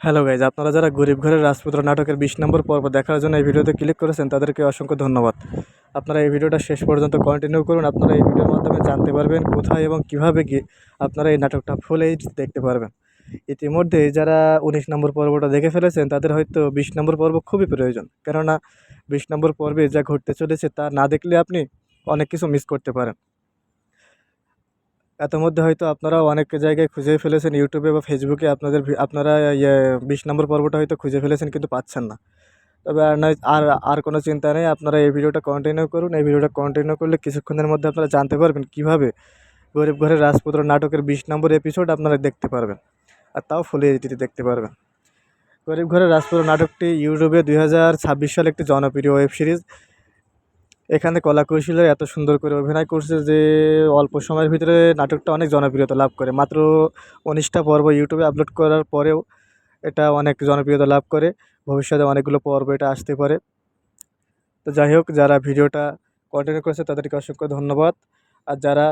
Hello guys, আপনারা যারা গরিব ঘরের রাজপুত্র নাটকের 20 নম্বর পর্ব দেখার জন্য এই ভিডিওতে ক্লিক করেছেন তাদেরকে অসংখ্য ধন্যবাদ। আপনারা এই ভিডিওটা শেষ পর্যন্ত কন্টিনিউ করুন। আপনারা এই ভিডিওর মাধ্যমে জানতে পারবেন কোথায় এবং কিভাবে গিয়ে আপনারা এই নাটকটা ফুল এইচ দেখতে পারবেন। ইতিমধ্যে যারা 19 নম্বর পর্বটা দেখে ফেলেছেন তাদের হয়তো 20 নম্বর পর্ব খুবই প্রয়োজন, কেননা 20 নম্বর পর্বে যা ঘটতে চলেছে তা না দেখলে আপনি অনেক কিছু মিস করতে পারেন। এত মধ্যে হয়তো আপনারাও অনেক জায়গায় খুঁজে ফেলেছেন, ইউটিউবে বা ফেসবুকে আপনারা 20 নম্বর পর্বটা হয়তো খুঁজে ফেলেছেন কিন্তু পাচ্ছেন না। তবে আর নয়, আর কোনো চিন্তা নেই, আপনারা এই ভিডিওটা কন্টিনিউ করুন। এই ভিডিওটা কন্টিনিউ করলে কিছুক্ষণের মধ্যে আপনারা জানতে পারবেন কীভাবে গরিব ঘরের রাজপুত্র নাটকের 20 নম্বর এপিসোড আপনারা দেখতে পারবেন, আর তাও ফুল এইচডিতে দেখতে পারবেন। গরিব ঘরের রাজপুত্র নাটকটি ইউটিউবে 2026 সালে একটি জনপ্রিয় ওয়েব সিরিজ। এখানে কলাকৌশলে এত সুন্দর করে অভিনয় করছে যে অল্প সময়ের ভিতরে নাটকটা অনেক জনপ্রিয়তা লাভ করে। মাত্র 19টা পর্ব ইউটিউবে আপলোড করার পরেও এটা অনেক জনপ্রিয়তা লাভ করে। ভবিষ্যতে অনেকগুলো পর্ব এটা আসতে পারে। তো যাই হোক, যারা ভিডিওটা কন্টিনিউ করেছে তাদেরকে অসংখ্য ধন্যবাদ। আর যারা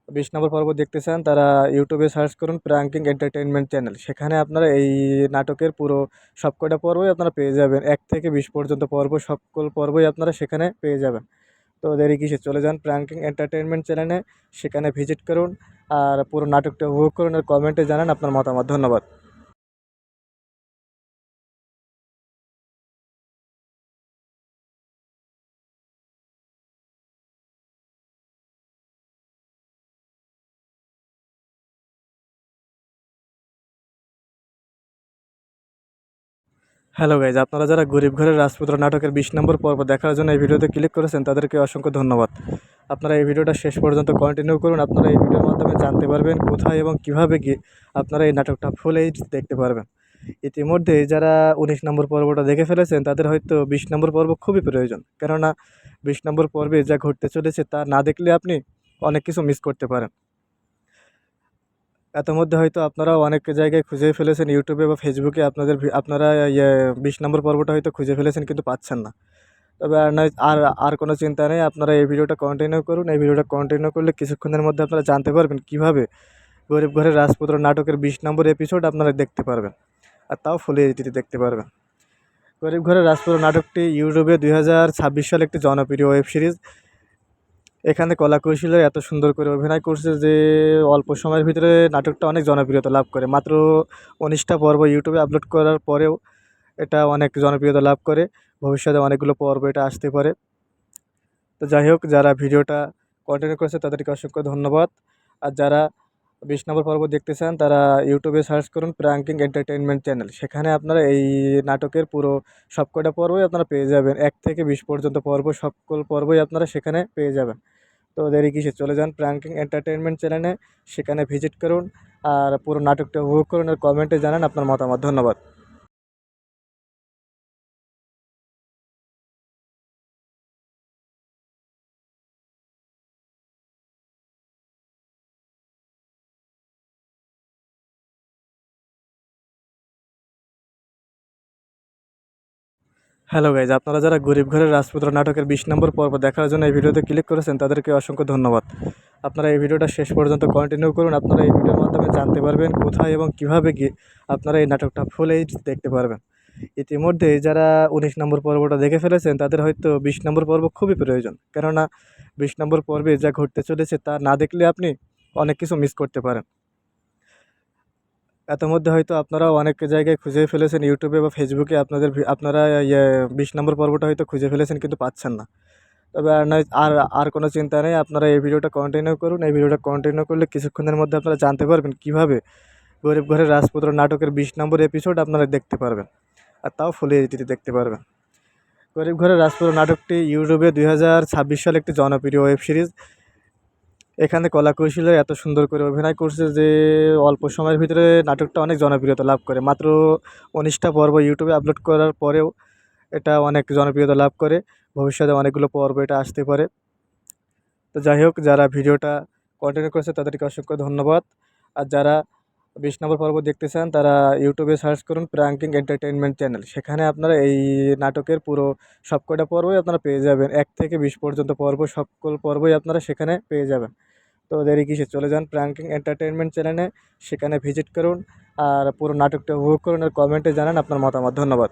20 নম্বর পর্ব দেখতে চান তারা ইউটিউবে সার্চ করুন প্র্যাঙ্কিং এন্টারটেইনমেন্ট চ্যানেল। সেখানে আপনারা এই নাটকের পুরো সবকটা পর্বই আপনারা পেয়ে যাবেন। 1 থেকে 20 পর্যন্ত পর্ব, সকল পর্বই আপনারা সেখানে পেয়ে যাবেন। তো দেরি কিসে, চলে যান প্র্যাঙ্কিং এন্টারটেইনমেন্ট চ্যানেলে, সেখানে ভিজিট করুন আর পুরো নাটকটা উপভোগ করুন আর কমেন্টে জানান আপনার মতামত। ধন্যবাদ। হ্যালো গাইজ, আপনারা যারা গরিব ঘরের রাজপুত্র নাটকের 20 নম্বর পর্ব দেখার জন্য এই ভিডিওতে ক্লিক করেছেন তাদেরকে অসংখ্য ধন্যবাদ। আপনারা এই ভিডিওটা শেষ পর্যন্ত কন্টিনিউ করুন। আপনারা এই ভিডিওর মাধ্যমে জানতে পারবেন কোথায় এবং কিভাবে গিয়ে আপনারা এই নাটকটা ফুল এইচ দেখতে পারবেন। ইতিমধ্যে যারা 19 নম্বর পর্বটা দেখে ফেলেছেন তাদের হয়তো 20 নম্বর পর্ব খুবই প্রয়োজন, কেননা 20 নম্বর পর্বে যা ঘটতে চলেছে তা না দেখলে আপনি অনেক কিছু মিস করতে পারেন। এত মধ্যে হয়তো আপনারাও অনেক জায়গায় খুঁজে ফেলেছেন, ইউটিউবে বা ফেসবুকে আপনারা 20 নম্বর পর্বটা হয়তো খুঁজে ফেলেছেন কিন্তু পাচ্ছেন না। তবে আর নয়, আর কোনো চিন্তা নেই, আপনারা এই ভিডিওটা কন্টিনিউ করুন। এই ভিডিওটা কন্টিনিউ করলে কিছুক্ষণের মধ্যে আপনারা জানতে পারবেন কীভাবে গরিব ঘরের রাজপুত্র নাটকের 20 নম্বর এপিসোড আপনারা দেখতে পারবেন, আর তাও ফুল এইচডিতে দেখতে পারবেন। গরিব ঘরের রাজপুত্র নাটকটি ইউটিউবে 2026 সালে একটি জনপ্রিয় ওয়েব সিরিজ। এখানে কলাকৌশলে এত সুন্দর করে অভিনয় করছে যে অল্প সময়ের ভিতরে নাটকটা অনেক জনপ্রিয়তা লাভ করে। মাত্র 19টা পর্ব ইউটিউবে আপলোড করার পরেও এটা অনেক জনপ্রিয়তা লাভ করে। ভবিষ্যতে অনেকগুলো পর্ব এটা আসতে পারে। তো যাই হোক, যারা ভিডিওটা কন্টিনিউ করেছে তাদেরকে অসংখ্য ধন্যবাদ। আর যারা 20 নম্বর পর্ব দেখতে চান তারা ইউটিউবে সার্চ করুন প্র্যাঙ্কিং এন্টারটেইনমেন্ট চ্যানেল। সেখানে আপনারা এই নাটকের পুরো সবকটা পর্বই আপনারা পেয়ে যাবেন। 1 থেকে 20 পর্যন্ত পর্ব, সকল পর্বই আপনারা সেখানে পেয়ে যাবেন। তো দেরি কিসে, চলে যান প্র্যাঙ্কিং এন্টারটেইনমেন্ট চ্যানেলে, সেখানে ভিজিট করুন আর পুরো নাটকটা উপভোগ করুন আর কমেন্টে জানান আপনার মতামত। ধন্যবাদ। হ্যালো গাইজ, আপনারা যারা গরিব ঘরের রাজপুত্র নাটকের 20 নম্বর পর্ব দেখার জন্য এই ভিডিওতে ক্লিক করেছেন তাদেরকে অসংখ্য ধন্যবাদ। আপনারা এই ভিডিওটা শেষ পর্যন্ত কন্টিনিউ করুন। আপনারা এই ভিডিওর মাধ্যমে জানতে পারবেন কোথায় এবং কিভাবে গিয়ে আপনারা এই নাটকটা ফুল এইচ দেখতে পারবেন। ইতিমধ্যে যারা 19 নম্বর পর্বটা দেখে ফেলেছেন তাদের হয়তো 20 নম্বর পর্ব খুবই প্রয়োজন, কেননা 20 নম্বর পর্বে যা ঘটতে চলেছে তা না দেখলে আপনি অনেক কিছু মিস করতে পারেন। এত মধ্যে হয়তো আপনারাও অনেক জায়গায় খুঁজে ফেলেছেন, ইউটিউবে বা ফেসবুকে আপনারা 20 নম্বর পর্বটা হয়তো খুঁজে ফেলেছেন কিন্তু পাচ্ছেন না। তবে আর নয়, আর কোনো চিন্তা নেই, আপনারা এই ভিডিওটা কন্টিনিউ করুন। এই ভিডিওটা কন্টিনিউ করলে কিছুক্ষণের মধ্যে আপনারা জানতে পারবেন কীভাবে গরিব ঘরের রাজপুত্র নাটকের 20 নম্বর এপিসোড আপনারা দেখতে পারবেন, আর তাও ফুল এইচডিতে দেখতে পারবেন। গরিব ঘরের রাজপুত্র নাটকটি ইউটিউবে 2026 সালে একটি জনপ্রিয় ওয়েব সিরিজ। এখানে কলাকৌশলে এত সুন্দর করে অভিনয় করছে যে অল্প সময়ের ভিতরে নাটকটা অনেক জনপ্রিয়তা লাভ করে। মাত্র 19টা পর্ব ইউটিউবে আপলোড করার পরেও এটা অনেক জনপ্রিয়তা লাভ করে। ভবিষ্যতে অনেকগুলো পর্ব এটা আসতে পারে। তো যাই হোক, যারা ভিডিওটা কন্টিনিউ করেছে তাদেরকে অসংখ্য ধন্যবাদ। আর যারা 20 নম্বর পর্ব দেখতে চান তারা ইউটিউবে সার্চ করুন প্র্যাঙ্কিং এন্টারটেইনমেন্ট চ্যানেল। সেখানে আপনারা এই নাটকের পুরো সবকটা পর্বই আপনারা পেয়ে যাবেন। 1 থেকে 20 পর্যন্ত পর্ব, সকল পর্বই আপনারা সেখানে পেয়ে যাবেন। তো দেরি কিসে, চলে যান প্র্যাঙ্কিং এন্টারটেইনমেন্ট চ্যানেলে, সেখানে ভিজিট করুন আর পুরো নাটকটা উপভোগ করুন আর কমেন্টে জানান আপনার মতামত। ধন্যবাদ।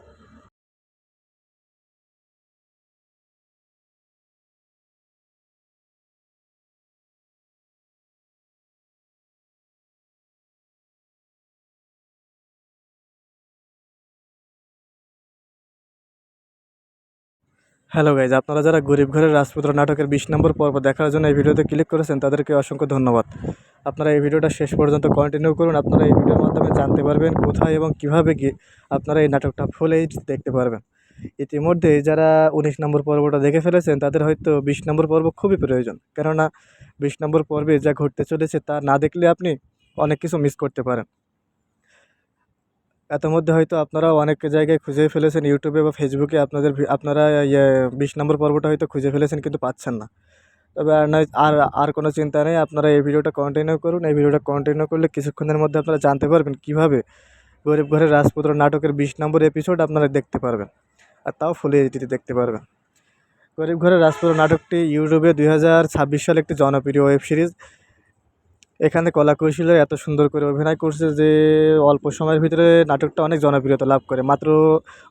হ্যালো গাইজ, আপনারা যারা গরিব ঘরের রাজপুত্র নাটকের 20 নম্বর পর্ব দেখার জন্য এই ভিডিওতে ক্লিক করেছেন তাদেরকে অসংখ্য ধন্যবাদ। আপনারা এই ভিডিওটা শেষ পর্যন্ত কন্টিনিউ করুন। আপনারা এই ভিডিওর মাধ্যমে জানতে পারবেন কোথায় এবং কিভাবে গিয়ে আপনারা এই নাটকটা ফুল এইচ দেখতে পারবেন। ইতিমধ্যে যারা 19 নম্বর পর্বটা দেখে ফেলেছেন তাদের হয়তো 20 নম্বর পর্ব খুবই প্রয়োজন, কেননা 20 নম্বর পর্বে যা ঘটতে চলেছে তা না দেখলে আপনি অনেক কিছু মিস করতে পারেন। মধ্যে হয়তো আপনারাও অনেক জায়গায় খুঁজে ফেলেছেন ইউটিউবে বা ফেসবুকে আপনারা 20 নম্বর পর্বটা হয়তো খুঁজে ফেলেছেন কিন্তু পাচ্ছেন না। তবে আর নয়, আর কোনো চিন্তা নেই, আপনারা এই ভিডিওটা কন্টিনিউ করুন। এই ভিডিওটা কন্টিনিউ করলে কিছুক্ষণের মধ্যে আপনারা জানতে পারবেন কীভাবে গরিব ঘরের রাজপুত্র নাটকের 20 নম্বর এপিসোড আপনারা দেখতে পারবেন, আর তাও ফুল এইচডিতে দেখতে পারবেন। গরিব ঘরের রাজপুত্র নাটকটি ইউটিউবে 2026 সালে একটি জনপ্রিয় ওয়েব সিরিজ। এখানে কলাকৌশলীরা এত সুন্দর করে অভিনয় করছে যে অল্প সময়ের ভিতরে নাটকটা অনেক জনপ্রিয়তা লাভ করে। মাত্র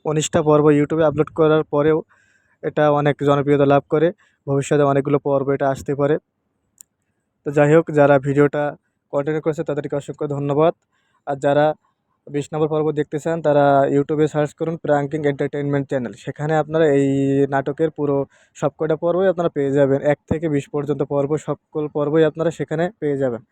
19টা পর্ব ইউটিউবে আপলোড করার পরেও এটা অনেক জনপ্রিয়তা লাভ করে। ভবিষ্যতে অনেকগুলো পর্ব এটা আসতে পারে। তো যাই হোক, যারা ভিডিওটা কন্টিনিউ করেছে তাদেরকে অসংখ্য ধন্যবাদ। আর যারা 20 নম্বর পর্ব দেখতে চান তারা ইউটিউবে সার্চ করুন প্র্যাঙ্কিং এন্টারটেইনমেন্ট চ্যানেল। সেখানে আপনারা এই নাটকের পুরো সবকটা পর্বই আপনারা পেয়ে যাবেন। 1 থেকে 20 পর্যন্ত পর্ব, সকল পর্বই আপনারা সেখানে পেয়ে যাবেন।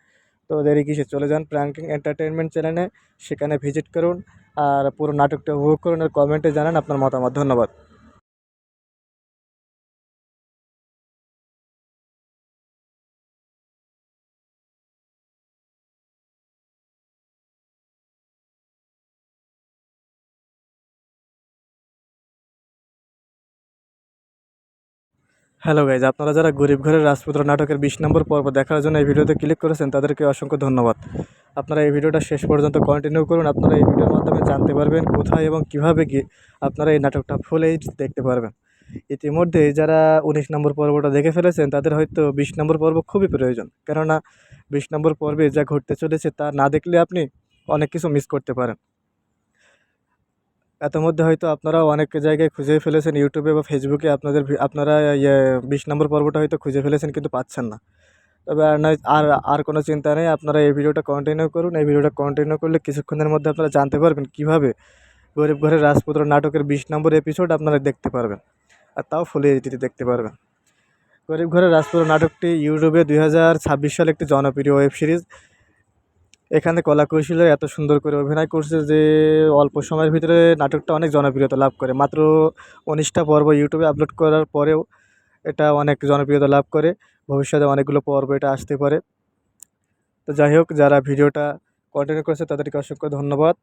তো দেরি কিসে, চলে যান প্র্যাঙ্কিং এন্টারটেইনমেন্ট চ্যানেলে, সেখানে ভিজিট করুন আর পুরো নাটকটা উপভোগ করুন আর কমেন্টে জানান আপনার মতামত। ধন্যবাদ। হ্যালো গাইজ, আপনারা যারা গরিব ঘরের রাজপুত্র নাটকের 20 নম্বর পর্ব দেখার জন্য এই ভিডিওতে ক্লিক করেছেন তাদেরকে অসংখ্য ধন্যবাদ। আপনারা এই ভিডিওটা শেষ পর্যন্ত কন্টিনিউ করুন। আপনারা এই ভিডিওর মাধ্যমে জানতে পারবেন কোথায় এবং কিভাবে গিয়ে আপনারা এই নাটকটা ফুল এইচ দেখতে পারবেন। ইতিমধ্যে যারা 19 নম্বর পর্বটা দেখে ফেলেছেন তাদের হয়তো 20 নম্বর পর্ব খুবই প্রয়োজন, কেননা 20 নম্বর পর্বে যা ঘটতে চলেছে তা না দেখলে আপনি অনেক কিছু মিস করতে পারেন। মধ্যে হয়তো আপনারাও অনেক জায়গায় খুঁজে ফেলেছেন ইউটিউবে বা ফেসবুকে আপনারা 20 নম্বর পর্বটা হয়তো খুঁজে ফেলেছেন কিন্তু পাচ্ছেন না। তবে আর নয়, আর কোনো চিন্তা নেই, আপনারা এই ভিডিওটা কন্টিনিউ করুন। এই ভিডিওটা কন্টিনিউ করলে কিছুক্ষণের মধ্যে আপনারা জানতে পারবেন কীভাবে গরিব ঘরের রাজপুত্র নাটকের 20 নম্বর এপিসোড আপনারা দেখতে পারবেন, আর তাও ফুল এইচডিতে দেখতে পারবেন। গরিব ঘরের রাজপুত্র নাটকটি ইউটিউবে 2026 সালে একটি জনপ্রিয় ওয়েব সিরিজ। এখানে কলাকৌশলীরা এত সুন্দর করে অভিনয় করছে যে অল্প সময়ের ভিতরে নাটকটা অনেক জনপ্রিয়তা লাভ করে। মাত্র 19টা পর্ব ইউটিউবে আপলোড করার পরেও এটা অনেক জনপ্রিয়তা লাভ করে। ভবিষ্যতে অনেকগুলো পর্ব এটা আসতে পারে। তো যাই হোক, যারা ভিডিওটা কন্টিনিউ করেছে তাদেরকে অসংখ্য ধন্যবাদ।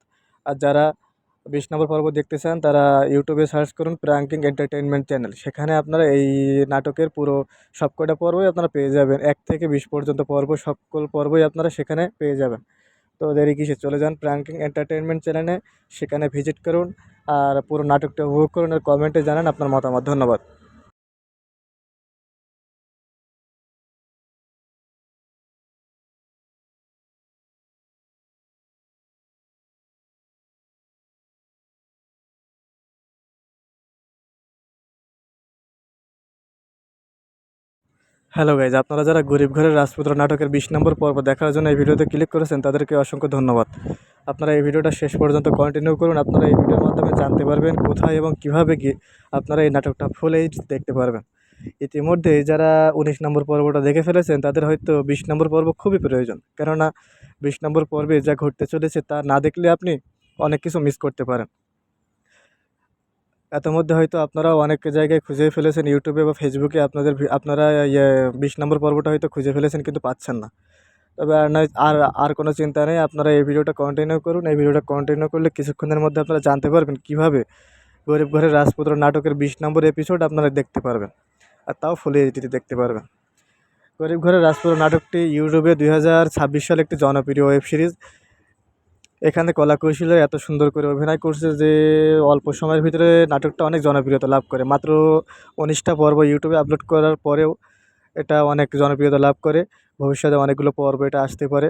আর যারা 20 নম্বর পর্ব দেখতে চান তারা ইউটিউবে সার্চ করুন প্র্যাঙ্কিং এন্টারটেইনমেন্ট চ্যানেল। সেখানে আপনারা এই নাটকের পুরো সবকটা পর্বই আপনারা পেয়ে যাবেন। 1 থেকে 20 পর্যন্ত পর্ব, সকল পর্বই আপনারা সেখানে পেয়ে যাবেন। তো দেরি কিসে, চলে যান প্র্যাঙ্কিং এন্টারটেইনমেন্ট চ্যানেলে, সেখানে ভিজিট করুন আর পুরো নাটকটা উপভোগ করুন আর কমেন্টে জানান আপনার মতামত। ধন্যবাদ। হ্যালো গাইজ, আপনারা যারা গরিব ঘরের রাজপুত্র নাটকের 20 নম্বর পর্ব দেখার জন্য এই ভিডিওতে ক্লিক করেছেন তাদেরকে অসংখ্য ধন্যবাদ। আপনারা এই ভিডিওটা শেষ পর্যন্ত কন্টিনিউ করুন। আপনারা এই ভিডিওর মাধ্যমে জানতে পারবেন কোথায় এবং কিভাবে গিয়ে আপনারা এই নাটকটা ফুল এইচ দেখতে পারবেন। ইতিমধ্যে যারা 19 নম্বর পর্বটা দেখে ফেলেছেন তাদের হয়তো 20 নম্বর পর্ব খুবই প্রয়োজন, কেননা 20 নম্বর পর্বে যা ঘটতে চলেছে তা না দেখলে আপনি অনেক কিছু মিস করতে পারেন। মধ্যে হয়তো আপনারাও অনেক জায়গায় খুঁজে ফেলেছেন ইউটিউবে বা ফেসবুকে আপনারা 20 নম্বর পর্বটা হয়তো খুঁজে ফেলেছেন কিন্তু পাচ্ছেন না। তবে আর নয়, আর কোনো চিন্তা নেই, আপনারা এই ভিডিওটা কন্টিনিউ করুন। এই ভিডিওটা কন্টিনিউ করলে কিছুক্ষণের মধ্যে আপনারা জানতে পারবেন কীভাবে গরিব ঘরের রাজপুত্র নাটকের 20 নম্বর এপিসোড আপনারা দেখতে পারবেন, আর তাও ফুল এইচডিতে দেখতে পারবেন। গরিব ঘরের রাজপুত্র নাটকটি ইউটিউবে 2026 সালে একটি জনপ্রিয় ওয়েব সিরিজ। এখানে কলাকৌশলীরা এত সুন্দর করে অভিনয় করছে যে অল্প সময়ের ভিতরে নাটকটা অনেক জনপ্রিয়তা লাভ করে। মাত্র 19টা পর্ব ইউটিউবে আপলোড করার পরেও এটা অনেক জনপ্রিয়তা লাভ করে। ভবিষ্যতে অনেকগুলো পর্ব এটা আসতে পারে।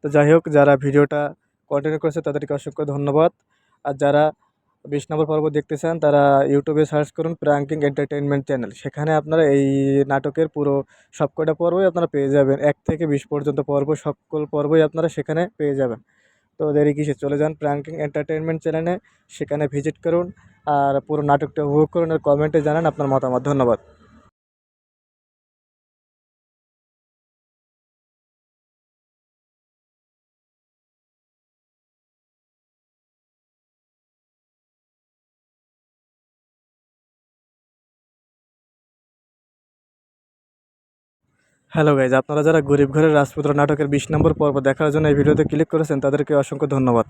তো যাই হোক, যারা ভিডিওটা কন্টিনিউ করেছে তাদেরকে অসংখ্য ধন্যবাদ। আর যারা 20 নম্বর পর্ব দেখতে চান তারা ইউটিউবে সার্চ করুন প্র্যাঙ্কিং এন্টারটেইনমেন্ট চ্যানেল। সেখানে আপনারা এই নাটকের পুরো সবকটা পর্বই আপনারা পেয়ে যাবেন। 1 থেকে 20 পর্যন্ত পর্ব সকল পর্বই আপনারা সেখানে পেয়ে যাবেন। তো দেরি কিসে, চলে যান প্র্যাঙ্কিং এন্টারটেইনমেন্ট চ্যানেলে, সেখানে ভিজিট করুন আর পুরো নাটকটা উপভোগ করুন আর কমেন্টে জানান আপনার মতামত। ধন্যবাদ। হ্যালো গাইজ, আপনারা যারা গরিব ঘরের রাজপুত্র নাটকের 20 নম্বর পর্ব দেখার জন্য এই ভিডিওতে ক্লিক করেছেন তাদেরকে অসংখ্য ধন্যবাদ।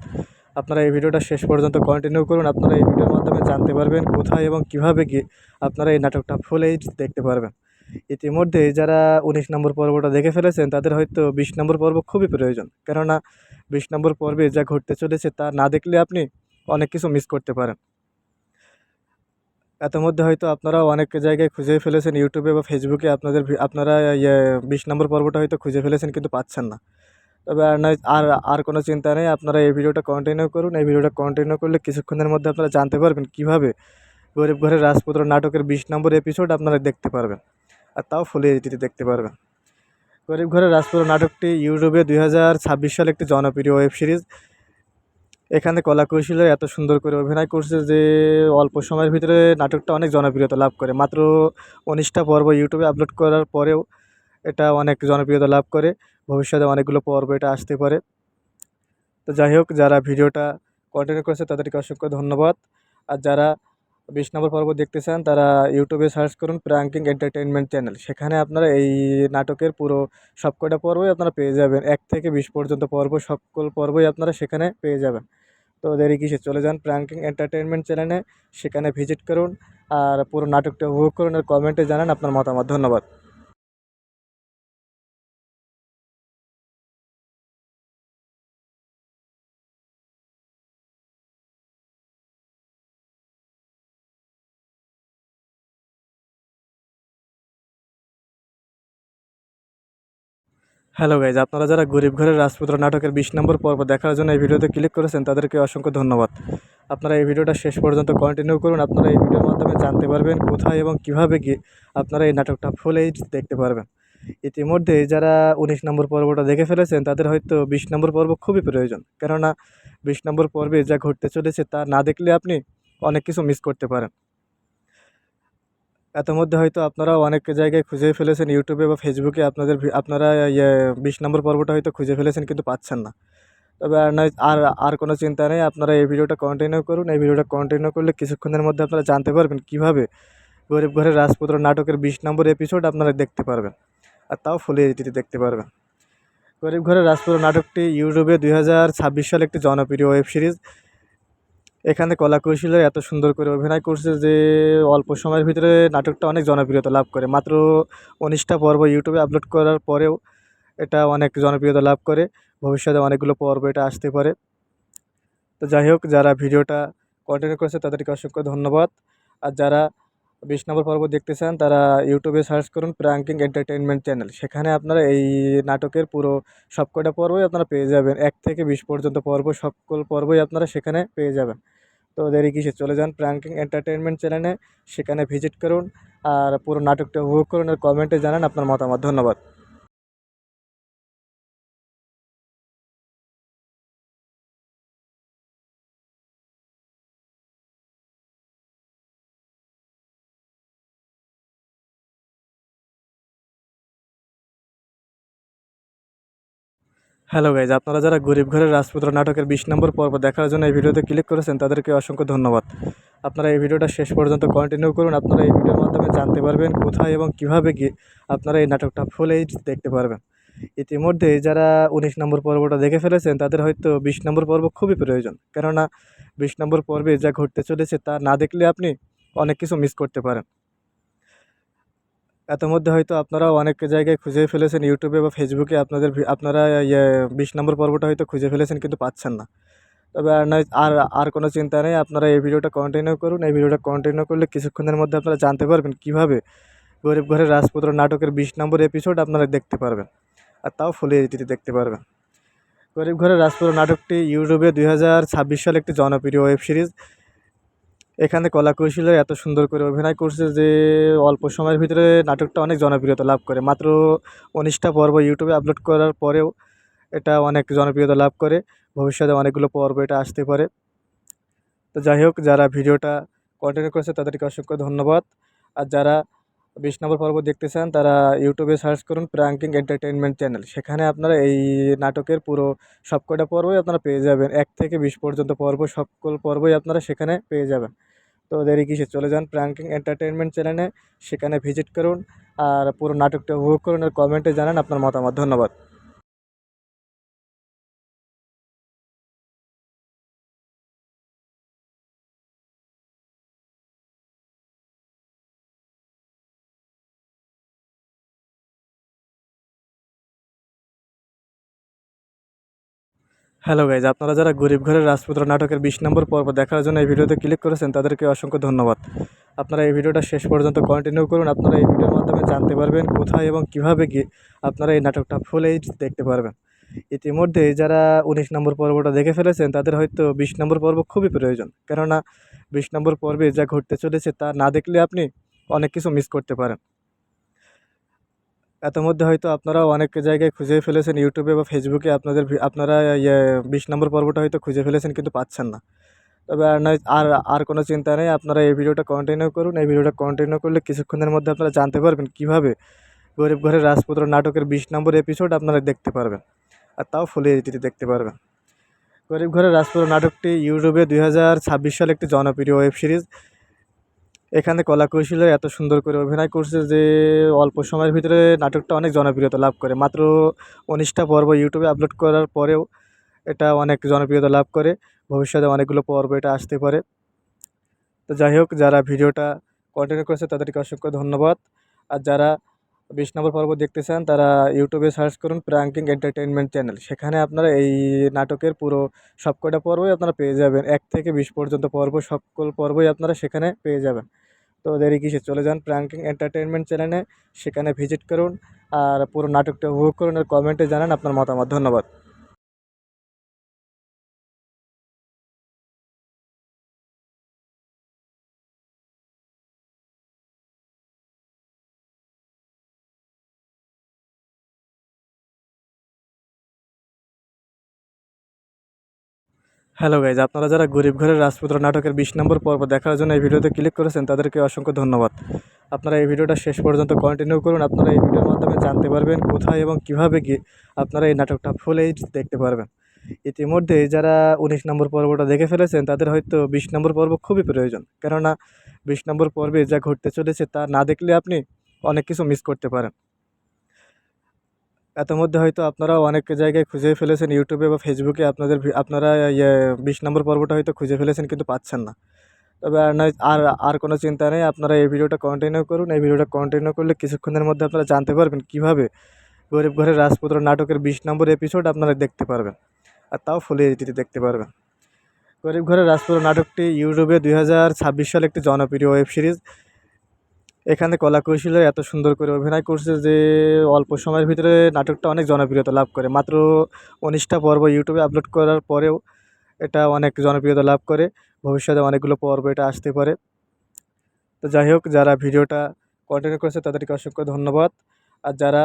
আপনারা এই ভিডিওটা শেষ পর্যন্ত কন্টিনিউ করুন। আপনারা এই ভিডিওর মাধ্যমে জানতে পারবেন কোথায় এবং কিভাবে গিয়ে আপনারা এই নাটকটা ফুল এইচ দেখতে পারবেন। ইতিমধ্যে যারা 19 নম্বর পর্বটা দেখে ফেলেছেন তাদের হয়তো 20 নম্বর পর্ব খুবই প্রয়োজন, কেননা 20 নম্বর পর্বে যা ঘটতে চলেছে তা না দেখলে আপনি অনেক কিছু মিস করতে পারেন। ইতিমধ্যে হয়তো আপনারাও অনেক জায়গায় খুঁজেই ফেলেছেন ইউটিউবে বা ফেসবুকে আপনারা 20 নম্বর পর্বটা হয়তো খুঁজে ফেলেছেন কিন্তু পাচ্ছেন না। তবে আর নয়, আর কোনো চিন্তা নেই, আপনারা এই ভিডিওটা কন্টিনিউ করুন। এই ভিডিওটা কন্টিনিউ করলে কিছুক্ষণের মধ্যে আপনারা জানতে পারবেন কীভাবে গরিব ঘরের রাজপুত্র নাটকের 20 নম্বর এপিসোড আপনারা দেখতে পারবেন, আর তাও ফুল এইচডিতে দেখতে পারবেন। গরিব ঘরের রাজপুত্র নাটকটি ইউটিউবে 2026 সালে একটি জনপ্রিয় ওয়েব সিরিজ। এখানে কলাকৌশলীরা এত সুন্দর করে অভিনয় করছে যে অল্প সময়ের ভিতরে নাটকটা অনেক জনপ্রিয়তা লাভ করে। মাত্র 19টা পর্ব ইউটিউবে আপলোড করার পরেও এটা অনেক জনপ্রিয়তা লাভ করে। ভবিষ্যতে অনেকগুলো পর্ব এটা আসতে পারে। তো যাই হোক, যারা ভিডিওটা কন্টিনিউ করেছে তাদেরকে অসংখ্য ধন্যবাদ। আর যারা 20 নম্বর পর্ব দেখতে চান তারা ইউটিউবে সার্চ করুন প্র্যাঙ্কিং এন্টারটেইনমেন্ট চ্যানেল। সেখানে আপনারা এই নাটকের পুরো সবকটা পর্বই আপনারা পেয়ে যাবেন। 1 থেকে 20 পর্যন্ত পর্ব সকল পর্বই আপনারা সেখানে পেয়ে যাবেন। তো দেরি কিসে, চলে যান প্র্যাঙ্কিং এন্টারটেইনমেন্ট চ্যানেলে, সেখানে ভিজিট করুন আর পুরো নাটকটা উপভোগ করুন আর কমেন্টে জানান আপনার মতামত। ধন্যবাদ। হ্যালো গাইজ, আপনারা যারা গরিব ঘরের রাজপুত্র নাটকের 20 নম্বর পর্ব দেখার জন্য এই ভিডিওতে ক্লিক করেছেন তাদেরকে অসংখ্য ধন্যবাদ। আপনারা এই ভিডিওটা শেষ পর্যন্ত কন্টিনিউ করুন। আপনারা এই ভিডিওর মাধ্যমে জানতে পারবেন কোথায় এবং কিভাবে গিয়ে আপনারা এই নাটকটা ফুল এইচ দেখতে পারবেন। ইতিমধ্যে যারা 19 নম্বর পর্বটা দেখে ফেলেছেন তাদের হয়তো 20 নম্বর পর্ব খুবই প্রয়োজন, কেননা 20 নম্বর পর্বে যা ঘটতে চলেছে তা না দেখলে আপনি অনেক কিছু মিস করতে পারেন। ইতিমধ্যে হয়তো আপনারাও অনেক জায়গায় খুঁজেই ফেলেছেন ইউটিউবে বা ফেসবুকে আপনারা 20 নম্বর পর্বটা হয়তো খুঁজে ফেলেছেন কিন্তু পাচ্ছেন না। তবে আর নয়, আর কোনো চিন্তা নেই, আপনারা এই ভিডিওটা কন্টিনিউ করুন। এই ভিডিওটা কন্টিনিউ করলে কিছুক্ষণের মধ্যে আপনারা জানতে পারবেন কীভাবে গরিব ঘরের রাজপুত্র নাটকের 20 নম্বর এপিসোড আপনারা দেখতে পারবেন, আর তাও ফুল এইচডিতে দেখতে পারবেন। গরিব ঘরের রাজপুত্র নাটকটি ইউটিউবে 2026 সালে একটি জনপ্রিয় ওয়েব সিরিজ। এখানে কলাকৌশলীরা এত সুন্দর করে অভিনয় করছে যে অল্প সময়ের ভিতরে নাটকটা অনেক জনপ্রিয়তা লাভ করে। মাত্র 19টা পর্ব ইউটিউবে আপলোড করার পরেও এটা অনেক জনপ্রিয়তা লাভ করে। ভবিষ্যতে অনেকগুলো পর্ব এটা আসতে পারে। তো যাই হোক, যারা ভিডিওটা কন্টিনিউ করেছে তাদেরকে অসংখ্য ধন্যবাদ। আর যারা 20 নম্বর পর্ব দেখতে চান তারা ইউটিউবে সার্চ করুন প্র্যাঙ্কিং এন্টারটেইনমেন্ট চ্যানেল। সেখানে আপনারা এই নাটকের পুরো সবকটা পর্বই আপনারা পেয়ে যাবেন। 1 থেকে 20 পর্যন্ত পর্ব সকল পর্বই আপনারা সেখানে পেয়ে যাবেন। তো দেরি কিসে, চলে যান প্র্যাঙ্কিং এন্টারটেইনমেন্ট চ্যানেলে, সেখানে ভিজিট করুন আর পুরো নাটকটা উপভোগ করুন আর কমেন্টে জানান আপনার মতামত। ধন্যবাদ। হ্যালো গাইজ, আপনারা যারা গরিব ঘরের রাজপুত্র নাটকের 20 নম্বর পর্ব দেখার জন্য এই ভিডিওতে ক্লিক করেছেন তাদেরকে অসংখ্য ধন্যবাদ। আপনারা এই ভিডিওটা শেষ পর্যন্ত কন্টিনিউ করুন। আপনারা এই ভিডিওর মাধ্যমে জানতে পারবেন কোথায় এবং কিভাবে গিয়ে আপনারা এই নাটকটা ফুল এইচ দেখতে পারবেন। ইতিমধ্যে যারা 19 নম্বর পর্বটা দেখে ফেলেছেন তাদের হয়তো 20 নম্বর পর্ব খুবই প্রয়োজন, কেননা 20 নম্বর পর্বে যা ঘটতে চলেছে তা না দেখলে আপনি অনেক কিছু মিস করতে পারেন। ইতিমধ্যে হয়তো আপনারাও অনেক জায়গায় খুঁজেই ফেলেছেন ইউটিউবে বা ফেসবুকে আপনারা 20 নম্বর পর্বটা হয়তো খুঁজে ফেলেছেন কিন্তু পাচ্ছেন না। তবে আর নয়, আর কোনো চিন্তা নেই, আপনারা এই ভিডিওটা কন্টিনিউ করুন। এই ভিডিওটা কন্টিনিউ করলে কিছুক্ষণের মধ্যে আপনারা জানতে পারবেন কীভাবে গরিব ঘরের রাজপুত্র নাটকের 20 নম্বর এপিসোড আপনারা দেখতে পারবেন, আর তাও ফুল এইচডিতে দেখতে পারবেন। গরিব ঘরের রাজপুত্র নাটকটি ইউটিউবে 2026 সালে একটি জনপ্রিয় ওয়েব সিরিজ। এখানে কলা কৌশলে এত সুন্দর করে অভিনয় করছে যে অল্প সময়ের ভিতরে নাটকটা অনেক জনপ্রিয়তা লাভ করে। মাত্র 19টা পর্ব ইউটিউবে আপলোড করার পরেও এটা অনেক জনপ্রিয়তা লাভ করে। ভবিষ্যতে অনেকগুলো পর্ব এটা আসতে পারে। তো যাই হোক, যারা ভিডিওটা কন্টিনিউ করেছে তাদেরকে অসংখ্য ধন্যবাদ। আর যারা 20 নম্বর পর্ব দেখতে চান তারা ইউটিউবে সার্চ করুন প্রাঙ্কিং এন্টারটেইনমেন্ট চ্যানেল। সেখানে আপনারা এই নাটকের পুরো সবকটা পর্বই আপনারা পেয়ে যাবেন। 1 থেকে 20 পর্যন্ত পর্ব, সকল পর্বই আপনারা সেখানে পেয়ে যাবেন। তো দেরি কিসে, চলে যান প্রাঙ্কিং এন্টারটেইনমেন্ট চ্যানেলে, সেখানে ভিজিট করুন আর পুরো নাটকটা উপভোগ করুন আর কমেন্টে জানান আপনার মতামত। ধন্যবাদ। হ্যালো গাইজ, আপনারা যারা গরিব ঘরের রাজপুত্র নাটকের 20 নম্বর পর্ব দেখার জন্য এই ভিডিওতে ক্লিক করেছেন তাদেরকে অসংখ্য ধন্যবাদ। আপনারা এই ভিডিওটা শেষ পর্যন্ত কন্টিনিউ করুন। আপনারা এই ভিডিওর মাধ্যমে জানতে পারবেন কোথায় এবং কিভাবে গিয়ে আপনারা এই নাটকটা ফুল এইচ দেখতে পারবেন। ইতিমধ্যে যারা 19 নম্বর পর্বটা দেখে ফেলেছেন তাদের হয়তো 20 নম্বর পর্ব খুবই প্রয়োজন, কেননা 20 নম্বর পর্বে যা ঘটতে চলেছে তা না দেখলে আপনি অনেক কিছু মিস করতে পারেন। এতমধ্যে হয়তো আপনারাও অনেক জায়গায় খুঁজে ফেলেছেন ইউটিউবে বা ফেসবুকে আপনারা 20 নম্বর পর্বটা হয়তো খুঁজে ফেলেছেন কিন্তু পাচ্ছেন না। তবে আর নয়, আর কোনো চিন্তা নেই। আপনারা এই ভিডিওটা কন্টিনিউ করুন। এই ভিডিওটা কন্টিনিউ করলে কিছুক্ষণের মধ্যে আপনারা জানতে পারবেন কীভাবে গরিব ঘরের রাজপুত্র নাটকের 20 নম্বর এপিসোড আপনারা দেখতে পারবেন, আর তাও ফুল এইচডিতে দেখতে পারবেন। গরিব ঘরের রাজপুত্র নাটকটি ইউটিউবে 2026 সালে একটি জনপ্রিয় ওয়েব সিরিজ। এখানে কলা কৌশলে এত সুন্দর করে অভিনয় করছে যে অল্প সময়ের ভিতরে নাটকটা অনেক জনপ্রিয়তা লাভ করে। মাত্র 19টা পর্ব ইউটিউবে আপলোড করার পরেও এটা অনেক জনপ্রিয়তা লাভ করে। ভবিষ্যতে অনেকগুলো পর্ব এটা আসতে পারে। তো যাই হোক, যারা ভিডিওটা কন্টিনিউ করেছে তাদেরকে অসংখ্য ধন্যবাদ। আর যারা 20 নম্বর পর্ব দেখতে চান তারা ইউটিউবে সার্চ করুন প্রাঙ্কিং এন্টারটেইনমেন্ট চ্যানেল। সেখানে আপনারা এই নাটকের পুরো সবকটা পর্বই আপনারা পেয়ে যাবেন। 1 থেকে 20 পর্যন্ত পর্ব, সকল পর্বই আপনারা সেখানে পেয়ে যাবেন। তো দেরি কিসে, চলে যান প্রাঙ্কিং এন্টারটেইনমেন্ট চ্যানেলে, সেখানে ভিজিট করুন আর পুরো নাটকটা উপভোগ করুন আর কমেন্টে জানান আপনার মতামত। ধন্যবাদ। হ্যালো গাইজ, আপনারা যারা গরিব ঘরের রাজপুত্র নাটকের 20 নম্বর পর্ব দেখার জন্য এই ভিডিওতে ক্লিক করেছেন তাদেরকে অসংখ্য ধন্যবাদ। আপনারা এই ভিডিওটা শেষ পর্যন্ত কন্টিনিউ করুন। আপনারা এই ভিডিওর মাধ্যমে জানতে পারবেন কোথায় এবং কিভাবে গিয়ে আপনারা এই নাটকটা ফুল এইচ দেখতে পারবেন। ইতিমধ্যে যারা 19 নম্বর পর্বটা দেখে ফেলেছেন তাদের হয়তো 20 নম্বর পর্ব খুবই প্রয়োজন, কেননা 20 নম্বর পর্বে যা ঘটতে চলেছে তা না দেখলে আপনি অনেক কিছু মিস করতে পারেন। এতমধ্যে হয়তো আপনারাও অনেক জায়গায় খুঁজে ফেলেছেন ইউটিউবে বা ফেসবুকে আপনারা 20 নম্বর পর্বটা হয়তো খুঁজে ফেলেছেন কিন্তু পাচ্ছেন না। তবে আর নয়, আর কোনো চিন্তা নেই। আপনারা এই ভিডিওটা কন্টিনিউ করুন। এই ভিডিওটা কন্টিনিউ করলে কিছুক্ষণের মধ্যে আপনারা জানতে পারবেন কীভাবে গরিব ঘরের রাজপুত্র নাটকের 20 নম্বর এপিসোড আপনারা দেখতে পারবেন, আর তাও ফুল এইচডিতে দেখতে পারবেন। গরিব ঘরের রাজপুত্র নাটকটি ইউটিউবে 2026 সালে একটি জনপ্রিয় ওয়েব সিরিজ। এখানে কলা কৌশলে এত সুন্দর করে অভিনয় করছে যে অল্প সময়ের ভিতরে নাটকটা অনেক জনপ্রিয়তা লাভ করে। মাত্র 19টা পর্ব ইউটিউবে আপলোড করার পরেও এটা অনেক জনপ্রিয়তা লাভ করে। ভবিষ্যতে অনেকগুলো পর্ব এটা আসতে পারে। তো যাই হোক, যারা ভিডিওটা কন্টিনিউ করেছে তাদেরকে অসংখ্য ধন্যবাদ। আর যারা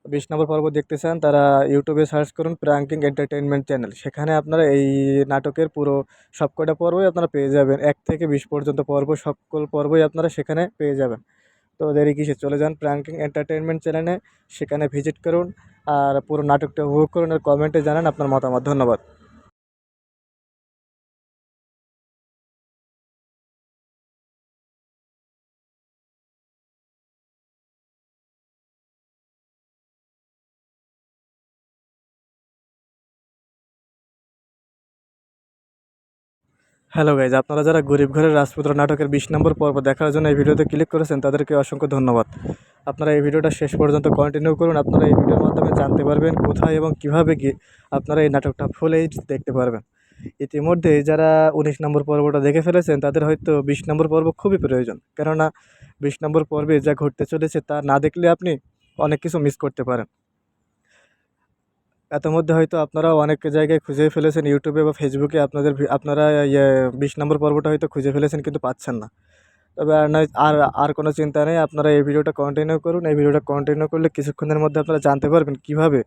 20 নম্বর পর্ব দেখতে চান তারা ইউটিউবে সার্চ করুন প্রাঙ্কিং এন্টারটেইনমেন্ট চ্যানেল। সেখানে আপনারা এই নাটকের পুরো সবকটা পর্বই আপনারা পেয়ে যাবেন। 1 থেকে 20 পর্যন্ত পর্ব, সকল পর্বই আপনারা সেখানে পেয়ে যাবেন। তো দেরি কিসে, চলে যান প্রাঙ্কিং এন্টারটেইনমেন্ট চ্যানেলে, সেখানে ভিজিট করুন আর পুরো নাটকটা উপভোগ করুন আর কমেন্টে জানান আপনার মতামত। ধন্যবাদ। হ্যালো গাইজ, আপনারা যারা গরিব ঘরের রাজপুত্র নাটকের 20 নম্বর পর্ব দেখার জন্য এই ভিডিওতে ক্লিক করেছেন তাদেরকে অসংখ্য ধন্যবাদ। আপনারা এই ভিডিওটা শেষ পর্যন্ত কন্টিনিউ করুন। আপনারা এই ভিডিওর মাধ্যমে জানতে পারবেন কোথায় এবং কিভাবে গিয়ে আপনারা এই নাটকটা ফুল এইচ দেখতে পারবেন। ইতিমধ্যে যারা 19 নম্বর পর্বটা দেখে ফেলেছেন তাদের হয়তো 20 নম্বর পর্ব খুবই প্রয়োজন, কেননা 20 নম্বর পর্বে যা ঘটতে চলেছে তা না দেখলে আপনি অনেক কিছু মিস করতে পারেন। ইতিমধ্যে হয়তো আপনারা অনেক জায়গায় খুঁজেই ফেলেছেন ইউটিউবে বা ফেসবুকে আপনারা 20 নম্বর পর্বটা হয়তো খুঁজে ফেলেছেন কিন্তু পাচ্ছেন না। তবে আর নয় আর কোনো চিন্তা নেই। আপনারা এই ভিডিওটা কন্টিনিউ করুন। এই ভিডিওটা কন্টিনিউ করলে কিছুক্ষণের মধ্যে আপনারা জানতে পারবেন কীভাবে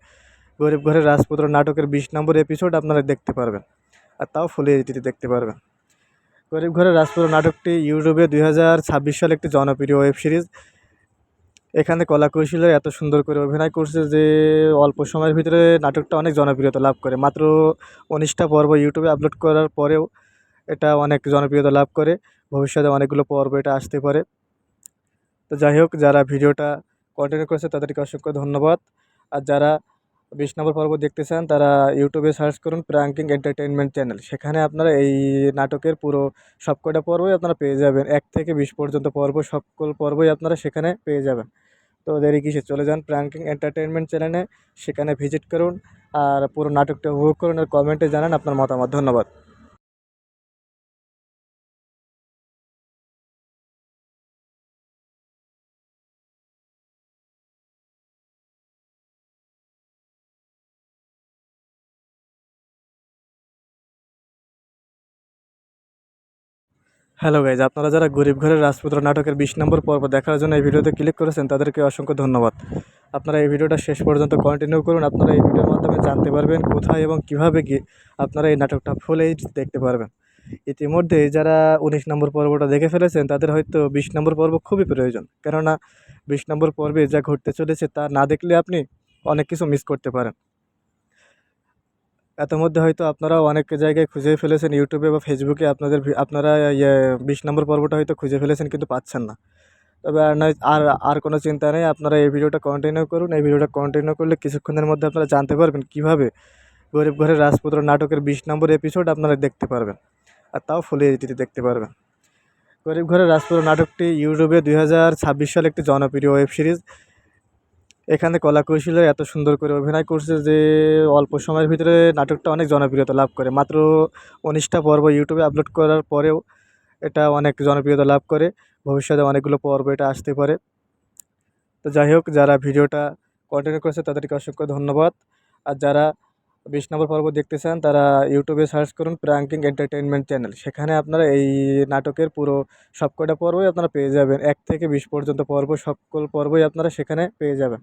গরিব ঘরের রাজপুত্র নাটকের 20 নম্বর এপিসোড আপনারা দেখতে পারবেন। আর তাও ফুল এইচডিতে দেখতে পারবেন। গরিব ঘরের রাজপুত্র নাটকটি ইউটিউবে 2026 সালে একটি জনপ্রিয় ওয়েব সিরিজ। এখানে কলাকৌশলে এত সুন্দর করে অভিনয় করছে যে অল্প সময়ের ভিতরে নাটকটা অনেক জনপ্রিয়তা লাভ করে। মাত্র 19টা পর্ব ইউটিউবে আপলোড করার পরেও এটা অনেক জনপ্রিয়তা লাভ করে। ভবিষ্যতে অনেকগুলো পর্ব এটা আসতে পারে। তো যাই হোক, যারা ভিডিওটা কন্টিনিউ করেছে তাদেরকে অসংখ্য ধন্যবাদ। আর যারা 20 নম্বর পর্ব দেখতে চান তারা ইউটিউবে সার্চ করুন প্র্যাঙ্কিং এন্টারটেইনমেন্ট চ্যানেল। সেখানে আপনারা এই নাটকের পুরো সবকটা পর্বই আপনারা পেয়ে যাবেন। 1 থেকে 20 পর্যন্ত পর্ব, সকল পর্বই আপনারা সেখানে পেয়ে যাবেন। তো দেরি কিসে, চলে যান প্র্যাঙ্কিং এন্টারটেইনমেন্ট চ্যানেলে, সেখানে ভিজিট করুন আর পুরো নাটকটা উপভোগ করুন আর কমেন্টে জানান আপনার মতামত। ধন্যবাদ। হ্যালো গাইজ, আপনারা যারা গরিব ঘরের রাজপুত্র নাটকের 20 নম্বর পর্ব দেখার জন্য এই ভিডিওতে ক্লিক করেছেন তাদেরকে অসংখ্য ধন্যবাদ। আপনারা এই ভিডিওটা শেষ পর্যন্ত কন্টিনিউ করুন। আপনারা এই ভিডিওর মাধ্যমে জানতে পারবেন কোথায় এবং কিভাবে গিয়ে আপনারা এই নাটকটা ফুল এইচ দেখতে পারবেন। ইতিমধ্যে যারা 19 নম্বর পর্বটা দেখে ফেলেছেন তাদের হয়তো 20 নম্বর পর্ব খুবই প্রয়োজন। কেননা 20 নম্বর পর্বে যা ঘটতে চলেছে তা না দেখলে আপনি অনেক কিছু মিস করতে পারেন। ইতিমধ্যে হয়তো আপনারাও অনেক জায়গায় খুঁজেই ফেলেছেন ইউটিউবে বা ফেসবুকে আপনারা 20 নম্বর পর্বটা হয়তো খুঁজে ফেলেছেন কিন্তু পাচ্ছেন না। তবে আর নয় আর কোনো চিন্তা নেই। আপনারা এই ভিডিওটা কন্টিনিউ করুন। এই ভিডিওটা কন্টিনিউ করলে কিছুক্ষণের মধ্যে আপনারা জানতে পারবেন কীভাবে গরিব ঘরের রাজপুত্র নাটকের 20 নম্বর এপিসোড আপনারা দেখতে পারবেন। আর তাও ফুল এইচডিতে দেখতে পারবেন। গরিব ঘরের রাজপুত্র নাটকটি ইউটিউবে 2026 সালে একটি জনপ্রিয় ওয়েব সিরিজ। এখানে কলাকৌশলে এত সুন্দর করে অভিনয় করছে যে অল্প সময়ের ভিতরে নাটকটা অনেক জনপ্রিয়তা লাভ করে। মাত্র 19টা পর্ব ইউটিউবে আপলোড করার পরেও এটা অনেক জনপ্রিয়তা লাভ করে। ভবিষ্যতে অনেকগুলো পর্ব এটা আসতে পারে। তো যাই হোক, যারা ভিডিওটা কন্টিনিউ করেছে তাদেরকে অসংখ্য ধন্যবাদ। আর যারা 20 নম্বর পর্ব দেখতে চান তারা ইউটিউবে সার্চ করুন প্র্যাঙ্কিং এন্টারটেইনমেন্ট চ্যানেল। সেখানে আপনারা এই নাটকের পুরো সবকটা পর্বই আপনারা পেয়ে যাবেন। 1 থেকে 20 পর্যন্ত পর্ব, সকল পর্বই আপনারা সেখানে পেয়ে যাবেন।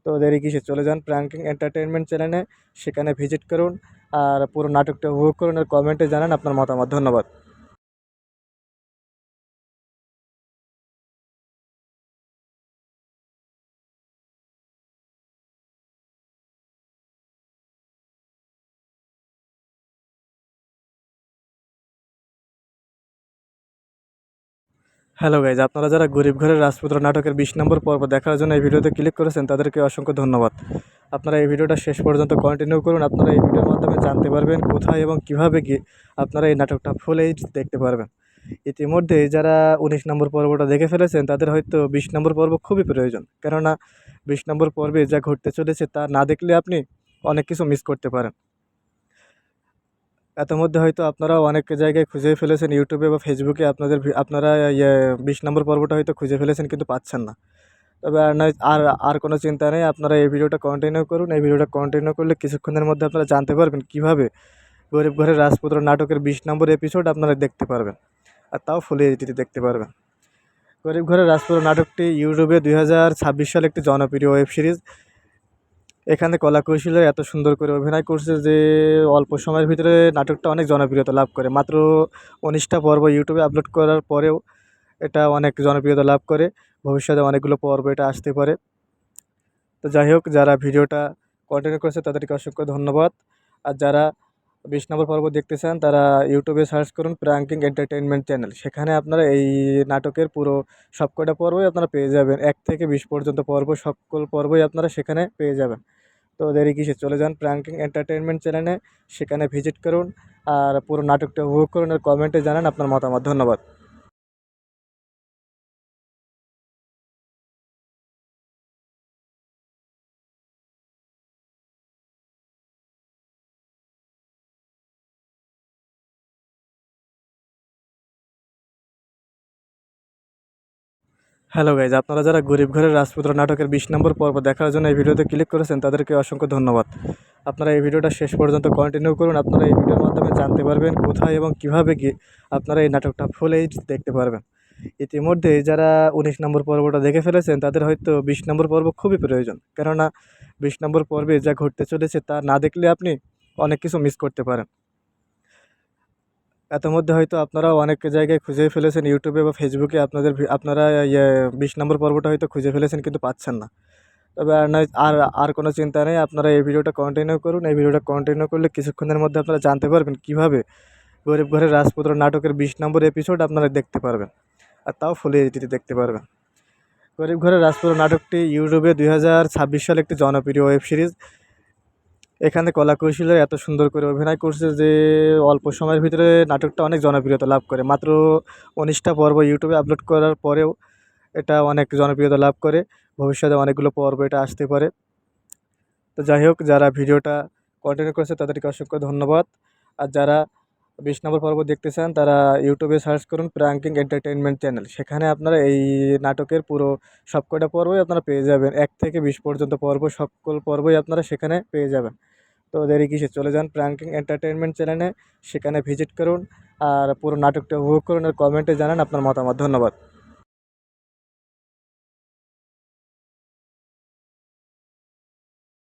তো দেরি কিসে, চলে যান প্র্যাঙ্কিং এন্টারটেইনমেন্ট চ্যানেলে, সেখানে ভিজিট করুন আর পুরো নাটকটা উপভোগ করুন আর কমেন্টে জানান আপনার মতামত। ধন্যবাদ। হ্যালো গাইজ, আপনারা যারা গরিব ঘরের রাজপুত্র নাটকের 20 নম্বর পর্ব দেখার জন্য এই ভিডিওতে ক্লিক করেছেন তাদেরকে অসংখ্য ধন্যবাদ। আপনারা এই ভিডিওটা শেষ পর্যন্ত কন্টিনিউ করুন। আপনারা এই ভিডিওর মাধ্যমে জানতে পারবেন কোথায় এবং কিভাবে গিয়ে আপনারা এই নাটকটা ফুল এইচ দেখতে পারবেন। ইতিমধ্যে যারা 19 নম্বর পর্বটা দেখে ফেলেছেন তাদের হয়তো 20 নম্বর পর্ব খুবই প্রয়োজন। কেননা 20 নম্বর পর্বে যা ঘটতে চলেছে তা না দেখলে আপনি অনেক কিছু মিস করতে পারেন। ইতিমধ্যে হয়তো আপনারাও অনেক জায়গায় খুঁজেই ফেলেছেন ইউটিউবে বা ফেসবুকে আপনারা 20 নম্বর পর্বটা হয়তো খুঁজে ফেলেছেন কিন্তু পাচ্ছেন না। তবে আর নয় আর কোনো চিন্তা নেই। আপনারা এই ভিডিওটা কন্টিনিউ করুন। এই ভিডিওটা কন্টিনিউ করলে কিছুক্ষণের মধ্যে আপনারা জানতে পারবেন কীভাবে গরিব ঘরের রাজপুত্র নাটকের 20 নম্বর এপিসোড আপনারা দেখতে পারবেন। আর তাও ফুল এইচডিতে দেখতে পারবেন। গরিব ঘরের রাজপুত্র নাটকটি ইউটিউবে 2026 সালে একটি জনপ্রিয় ওয়েব সিরিজ। এখানে কলাকৌশলে এত সুন্দর করে অভিনয় করছে যে অল্প সময়ের ভিতরে নাটকটা অনেক জনপ্রিয়তা লাভ করে। মাত্র 19টা পর্ব ইউটিউবে আপলোড করার পরেও এটা অনেক জনপ্রিয়তা লাভ করে। ভবিষ্যতে অনেকগুলো পর্ব এটা আসতে পারে। তো যাই হোক, যারা ভিডিওটা কন্টিনিউ করেছে তাদেরকে অসংখ্য ধন্যবাদ। আর যারা 20 নম্বর পর্ব দেখতে চান তারা ইউটিউবে সার্চ করুন প্র্যাঙ্কিং এন্টারটেইনমেন্ট চ্যানেল। সেখানে আপনারা এই নাটকের পুরো সবকটা পর্বই আপনারা পেয়ে যাবেন। 1 থেকে 20 পর্যন্ত পর্ব, সকল পর্বই আপনারা সেখানে পেয়ে যাবেন। তো দেরি কিসে, চলে যান প্র্যাঙ্কিং এন্টারটেইনমেন্ট চ্যানেলে, সেখানে ভিজিট করুন আর পুরো নাটকটা উপভোগ করুন আর কমেন্টে জানান আপনার মতামত। ধন্যবাদ। হ্যালো গাইজ, আপনারা যারা গরিব ঘরের রাজপুত্র নাটকের 20 নম্বর পর্ব দেখার জন্য এই ভিডিওতে ক্লিক করেছেন তাদেরকে অসংখ্য ধন্যবাদ। আপনারা এই ভিডিওটা শেষ পর্যন্ত কন্টিনিউ করুন। আপনারা এই ভিডিওর মাধ্যমে জানতে পারবেন কোথায় এবং কীভাবে গিয়ে আপনারা এই নাটকটা ফুল এইচ দেখতে পারবেন। ইতিমধ্যে যারা ১৯ নম্বর পর্বটা দেখে ফেলেছেন তাদের হয়তো ২০ নম্বর পর্ব খুবই প্রয়োজন। কেননা ২০ নম্বর পর্বে যা ঘটতে চলেছে তা না দেখলে আপনি অনেক কিছু মিস করতে পারেন। ইতিমধ্যে হয়তো আপনারাও অনেক জায়গায় খুঁজেই ফেলেছেন ইউটিউবে বা ফেসবুকে আপনারা ২০ নম্বর পর্বটা হয়তো খুঁজে ফেলেছেন কিন্তু পাচ্ছেন না। তবে আর নয় আর কোনো চিন্তা নেই। আপনারা এই ভিডিওটা কন্টিনিউ করুন। এই ভিডিওটা কন্টিনিউ করলে কিছুক্ষণের মধ্যে আপনারা জানতে পারবেন কীভাবে গরিব ঘরের রাজপুত্র নাটকের ২০ নম্বর এপিসোড আপনারা দেখতে পারবেন। আর তাও ফুল এইচডিতে দেখতে পারবেন। গরিব ঘরের রাজপুত্র নাটকটি ইউটিউবে ২০২৬ সালে একটি জনপ্রিয় ওয়েব সিরিজ। এখানে কলাকৌশলীরা এত সুন্দর করে অভিনয় করছে যে অল্প সময়ের ভিতরে নাটকটা অনেক জনপ্রিয়তা লাভ করে। মাত্র ১৯টা পর্ব ইউটিউবে আপলোড করার পরেও এটা অনেক জনপ্রিয়তা লাভ করে। ভবিষ্যতে অনেকগুলো পর্ব এটা আসতে পারে। তো যাই হোক, যারা ভিডিওটা কন্টিনিউ করেছে তাদেরকে অসংখ্য ধন্যবাদ। আর যারা ২০ নম্বর পর্ব দেখতে চান তারা ইউটিউবে সার্চ করুন প্রাঙ্কিং এন্টারটেইনমেন্ট চ্যানেল। সেখানে আপনারা এই নাটকের পুরো সবকটা পর্বই আপনারা পেয়ে যাবেন। ১ থেকে ২০ পর্যন্ত পর্ব সকল পর্বই আপনারা সেখানে পেয়ে যাবেন। তো দেরি কিসে, চলে যান প্রাঙ্কিং এন্টারটেইনমেন্ট চ্যানেলে, সেখানে ভিজিট করুন আর পুরো নাটকটা উপভোগ করুন আর কমেন্টে জানান আপনার মতামত। ধন্যবাদ।